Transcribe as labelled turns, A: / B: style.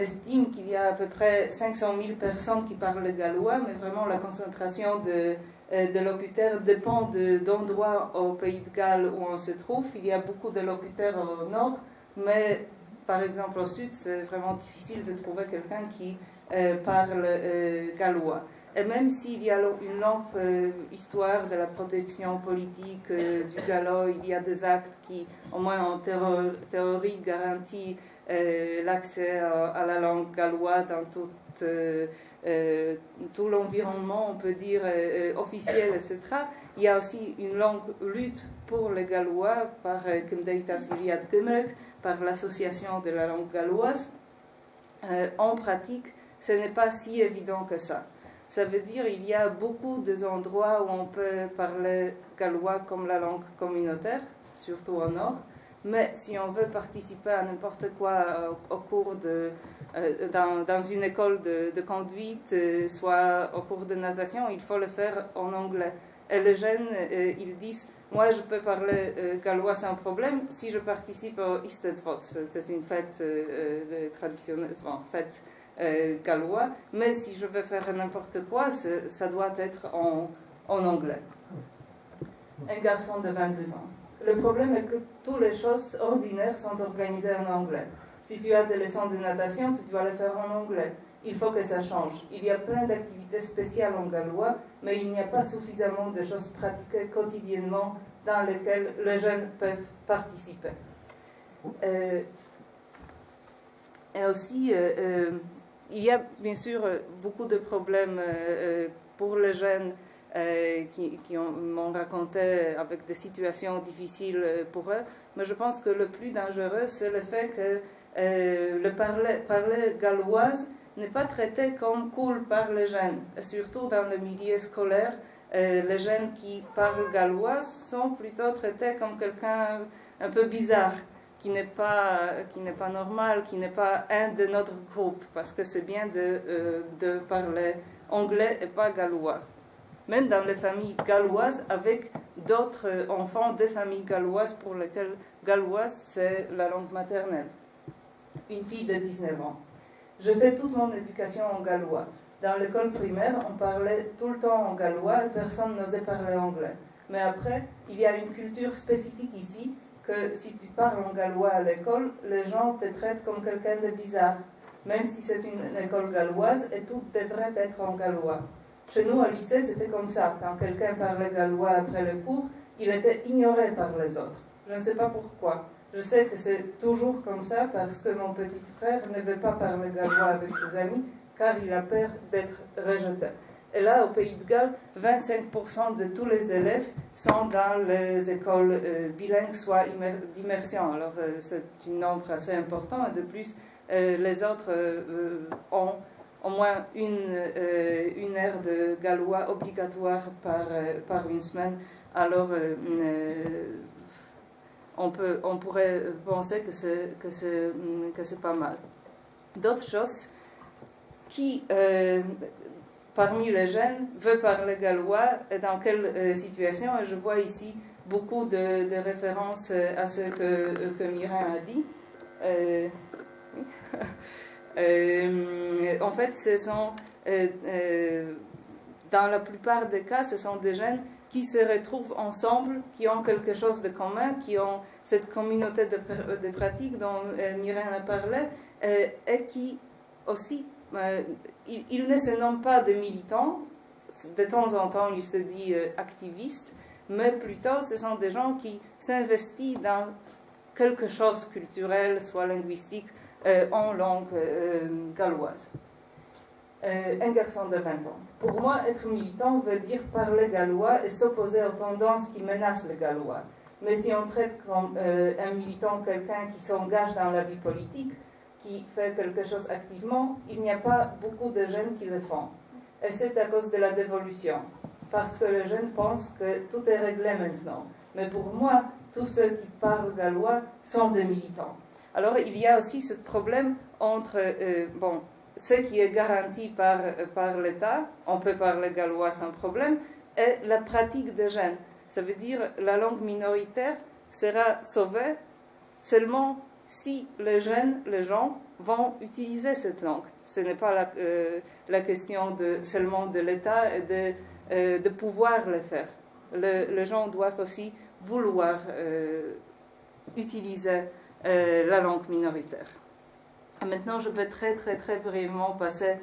A: estime qu'il y a à peu près 500 000 personnes qui parlent le gallois, mais vraiment la concentration de locuteurs dépend d'endroits au Pays de Galles où on se trouve. Il y a beaucoup de locuteurs au nord, mais par exemple au sud, c'est vraiment difficile de trouver quelqu'un qui parle gallois. Et même s'il y a une longue histoire de la protection politique du gallo, il y a des actes qui, au moins en théorie, garantissent l'accès à la langue galloise dans tout l'environnement, on peut dire, officiel, etc. Il y a aussi une longue lutte pour le gallois par Cymdeithas Iliad Gymraeg, par l'association de la langue galloise. En pratique, ce n'est pas si évident que ça. Ça veut dire qu'il y a beaucoup d'endroits où on peut parler gallois comme la langue communautaire, surtout au nord. Mais si on veut participer à n'importe quoi au cours dans une école de conduite, soit au cours de natation, il faut le faire en anglais. Et les jeunes, ils disent, moi je peux parler gallois sans problème si je participe au Istedfot. C'est une fête traditionnelle, fête gallois, mais si je veux faire n'importe quoi, ça doit être en anglais. Un garçon de 22 ans. Le problème est que toutes les choses ordinaires sont organisées en anglais. Si tu as des leçons de natation, tu dois les faire en anglais. Il faut que ça change. Il y a plein d'activités spéciales en gallois, mais il n'y a pas suffisamment de choses pratiquées quotidiennement dans lesquelles les jeunes peuvent participer. Et aussi, il y a bien sûr beaucoup de problèmes pour les jeunes qui m'ont raconté avec des situations difficiles pour eux, mais je pense que le plus dangereux, c'est le fait que le parler galloise n'est pas traité comme cool par les jeunes. Et surtout dans le milieu scolaire, les jeunes qui parlent gallois sont plutôt traités comme quelqu'un un peu bizarre, qui n'est pas normal, qui n'est pas un de notre groupe, parce que c'est bien de parler anglais et pas gallois. Même dans les familles galloises, avec d'autres enfants des familles galloises pour lesquelles galloise c'est la langue maternelle. Une fille de 19 ans. Je fais toute mon éducation en gallois. Dans l'école primaire, on parlait tout le temps en gallois et personne n'osait parler anglais. Mais après, il y a une culture spécifique ici que si tu parles en gallois à l'école, les gens te traitent comme quelqu'un de bizarre, même si c'est une école galloise et tout devrait être en gallois. Chez nous, au lycée, c'était comme ça. Quand quelqu'un parlait gallois après le cours, il était ignoré par les autres. Je ne sais pas pourquoi. Je sais que c'est toujours comme ça parce que mon petit frère ne veut pas parler gallois avec ses amis car il a peur d'être rejeté. Et là, au Pays de Galles, 25% de tous les élèves sont dans les écoles bilingues, soit d'immersion. Alors, c'est un nombre assez important. Et de plus, les autres ont au moins une heure de gallois obligatoire par une semaine. Alors, on pourrait penser que c'est pas mal. D'autres choses qui... parmi les jeunes, veut parler gallois et dans quelle situation. Et je vois ici beaucoup de références à ce que Mireille a dit. En fait, ce sont, dans la plupart des cas, ce sont des jeunes qui se retrouvent ensemble, qui ont quelque chose de commun, qui ont cette communauté de pratiques dont Mireille a parlé, et qui aussi... il ne se nomme pas de militants, de temps en temps il se dit activiste, mais plutôt ce sont des gens qui s'investissent dans quelque chose de culturel, soit linguistique, en langue galloise. Un garçon de 20 ans. Pour moi, être militant veut dire parler gallois et s'opposer aux tendances qui menacent le gallois. Mais si on traite comme un militant quelqu'un qui s'engage dans la vie politique, qui fait quelque chose activement, il n'y a pas beaucoup de jeunes qui le font. Et c'est à cause de la dévolution, parce que les jeunes pensent que tout est réglé maintenant. Mais pour moi, tous ceux qui parlent gallois sont des militants. Alors il y a aussi ce problème entre ce qui est garanti par l'État, on peut parler gallois sans problème, et la pratique des jeunes. Ça veut dire que la langue minoritaire sera sauvée seulement si les gens vont utiliser cette langue. Ce n'est pas la question seulement de l'État et de pouvoir le faire. Les gens doivent aussi vouloir utiliser la langue minoritaire. Et maintenant, je vais très brièvement passer